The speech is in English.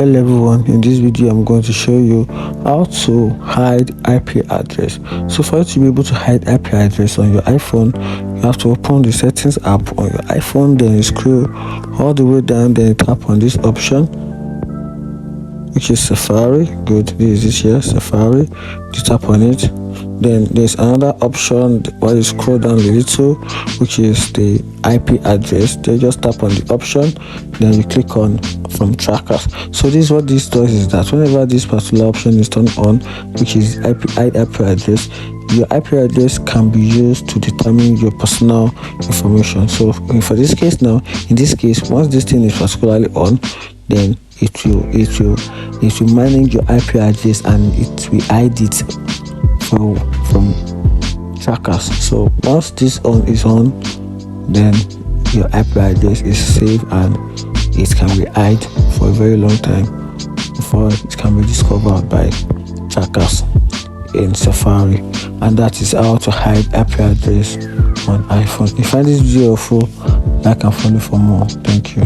Hello everyone, in this video I'm going to show you how to hide IP address. So for you to be able to hide IP address on your iPhone, you have to open the settings app on your iPhone, then you scroll all the way down, then you tap on this option, which is Safari. Good, this is here, Safari. You tap on it, then there's another option while you scroll down a little, which is the IP address. Then just tap on the option, then you click on from trackers. So this is what this does, is that whenever this particular option is turned on, which is hide IP address, your IP address can be used to determine your personal information. So for this case now, in this case, once this thing is particularly on, then it will manage your IP address and it will hide it from trackers. So once this is on, then your IP address is safe and it can be hid for a very long time before it can be discovered by trackers in Safari. And that is how to hide IP address on iPhone. If you find this video helpful, like and follow for more. Thank you.